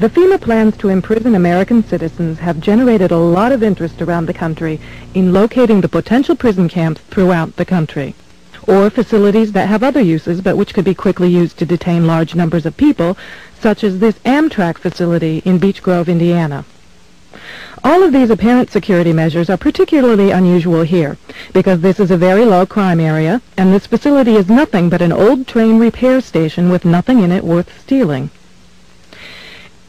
The FEMA plans to imprison American citizens have generated a lot of interest around the country in locating the potential prison camps throughout the country, or facilities that have other uses but which could be quickly used to detain large numbers of people, such as this Amtrak facility in Beech Grove, Indiana. All of these apparent security measures are particularly unusual here, because this is a very low crime area, and this facility is nothing but an old train repair station with nothing in it worth stealing.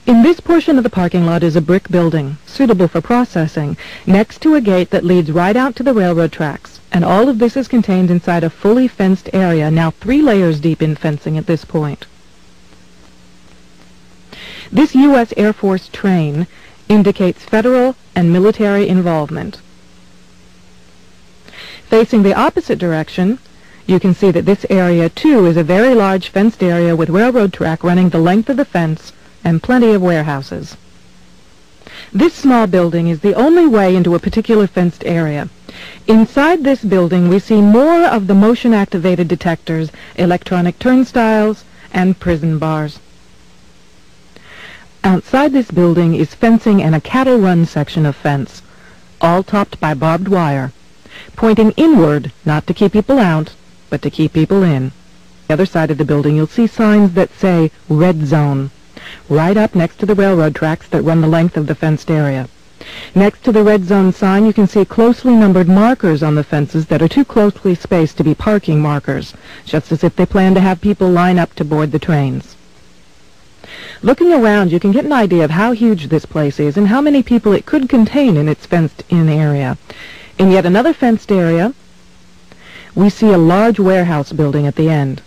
In this portion of the parking lot is a brick building, suitable for processing, next to a gate that leads right out to the railroad tracks, and all of this is contained inside a fully fenced area, now 3 layers deep in fencing at this point. This U.S. Air Force train indicates federal and military involvement. Facing the opposite direction, you can see that this area, too, is a very large fenced area with railroad track running the length of the fence and plenty of warehouses. This small building is the only way into a particular fenced area. Inside this building, we see more of the motion-activated detectors, electronic turnstiles, and prison bars. Outside this building is fencing and a cattle run section of fence, all topped by barbed wire, pointing inward, not to keep people out, but to keep people in. On the other side of the building, you'll see signs that say Red Zone, right up next to the railroad tracks that run the length of the fenced area. Next to the Red Zone sign, you can see closely numbered markers on the fences that are too closely spaced to be parking markers, just as if they plan to have people line up to board the trains. Looking around, you can get an idea of how huge this place is and how many people it could contain in its fenced-in area. In yet another fenced area, we see a large warehouse building at the end,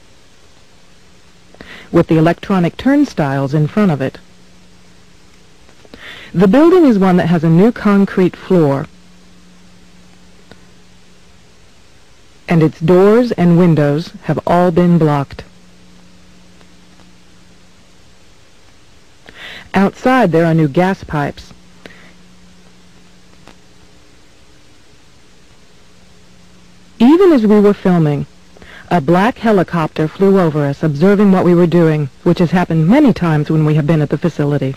with the electronic turnstiles in front of it. The building is one that has a new concrete floor, and its doors and windows have all been blocked. Outside, there are new gas pipes. Even as we were filming, a black helicopter flew over us, observing what we were doing, which has happened many times when we have been at the facility.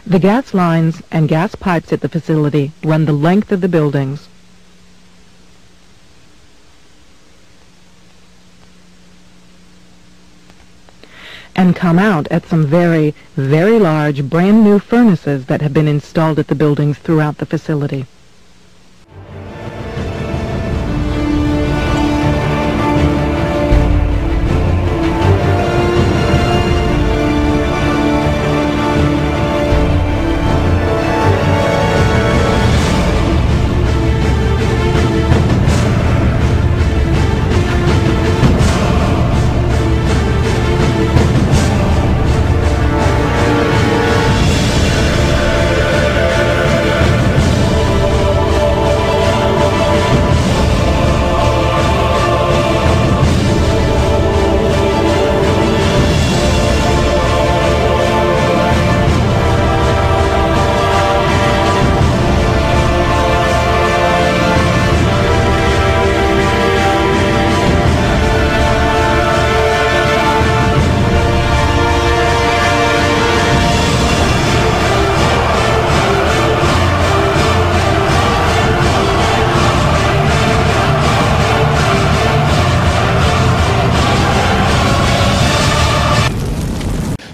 The gas lines and gas pipes at the facility run the length of the buildings. And come out at some very, very large, brand new furnaces that have been installed at the buildings throughout the facility.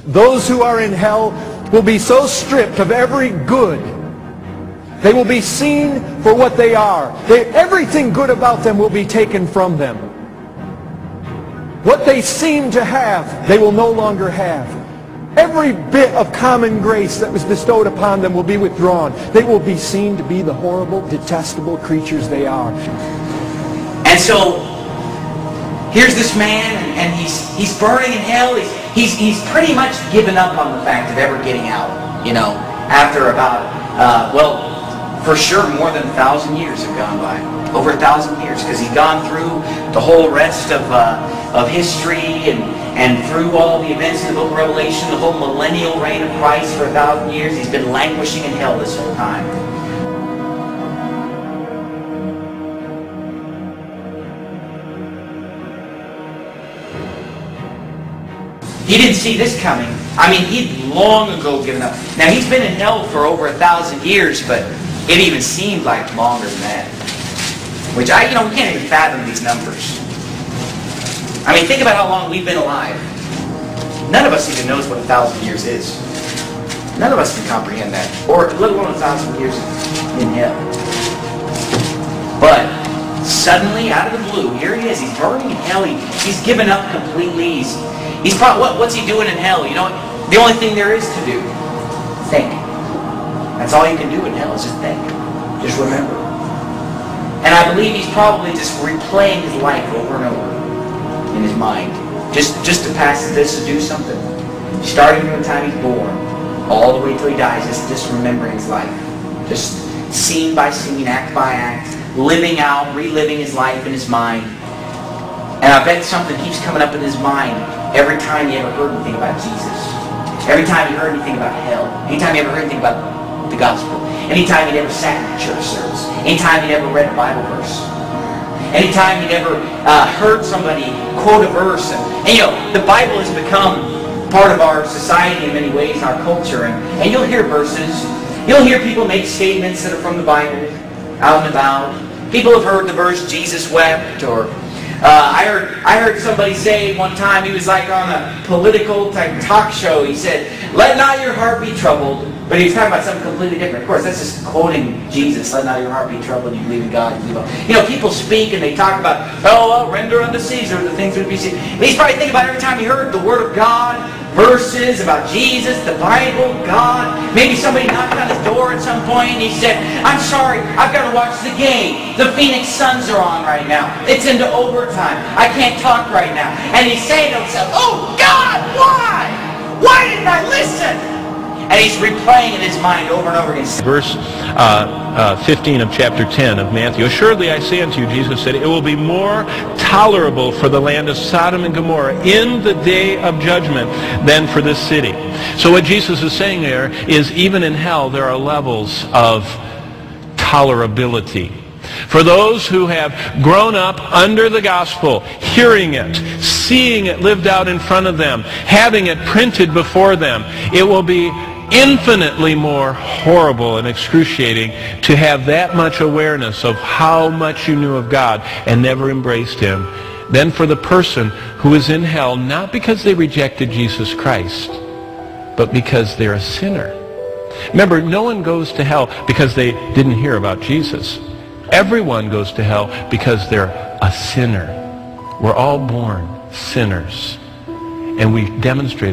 Those who are in hell will be so stripped of every good. They will be seen for what they are. Everything good about them will be taken from them. What they seem to have, they will no longer have. Every bit of common grace that was bestowed upon them will be withdrawn. They will be seen to be the horrible, detestable creatures they are. And so, here's this man, and he's burning in hell. He's pretty much given up on the fact of ever getting out, you know, after about, well, for sure more than 1,000 years have gone by. Over 1,000 years, because he's gone through the whole rest of history and through all the events in the book of Revelation, the whole millennial reign of Christ for 1,000 years. He's been languishing in hell this whole time. he didn't see this coming. I mean, he'd long ago given up. Now, he's been in hell for over 1,000 years, but it even seemed like longer than that. Which, we can't even fathom these numbers. I mean, think about how long we've been alive. None of us even knows what 1,000 years is. None of us can comprehend that. Or let alone 1,000 years in hell. But suddenly, out of the blue, here he is. He's burning in hell. He's given up completely. He's probably, what's he doing in hell? You know, the only thing there is to do. Think. That's all you can do in hell is just think. Just remember. And I believe he's probably just replaying his life over and over in his mind. Just to pass this, to do something. Starting from the time he's born, all the way till he dies, just remembering his life. Just scene by scene, act by act, living out, reliving his life in his mind. And I bet something keeps coming up in his mind every time he ever heard anything about Jesus. Every time he heard anything about hell. Anytime he ever heard anything about the gospel. Anytime he'd ever sat in a church service. Anytime he'd ever read a Bible verse. Anytime he'd ever heard somebody quote a verse. And the Bible has become part of our society in many ways, in our culture. And you'll hear verses. You'll hear people make statements that are from the Bible out and about. People have heard the verse, Jesus wept, or I heard somebody say one time, he was like on a political type talk show, he said, "Let not your heart be troubled." But he was talking about something completely different. Of course, that's just quoting Jesus. Let not your heart be troubled. You believe in God. You believe on. People speak and they talk about, render unto Caesar the things that be Caesar. But he's probably thinking about every time he heard the Word of God, verses about Jesus, the Bible, God. Maybe somebody knocked on his door at some point and he said, "I'm sorry, I've got to watch the game. The Phoenix Suns are on right now. It's into overtime. I can't talk right now." And he's saying to himself, "Oh God, why? Why didn't I listen?" And he's replaying in his mind over and over again. Verse 15 of chapter 10 of Matthew. "Assuredly I say unto you," Jesus said, "it will be more tolerable for the land of Sodom and Gomorrah in the day of judgment than for this city." So what Jesus is saying there is even in hell there are levels of tolerability. For those who have grown up under the gospel, hearing it, seeing it lived out in front of them, having it printed before them, it will be infinitely more horrible and excruciating to have that much awareness of how much you knew of God and never embraced Him than for the person who is in hell, not because they rejected Jesus Christ, but because they're a sinner. Remember, no one goes to hell because they didn't hear about Jesus. Everyone goes to hell because they're a sinner. We're all born sinners. And we demonstrate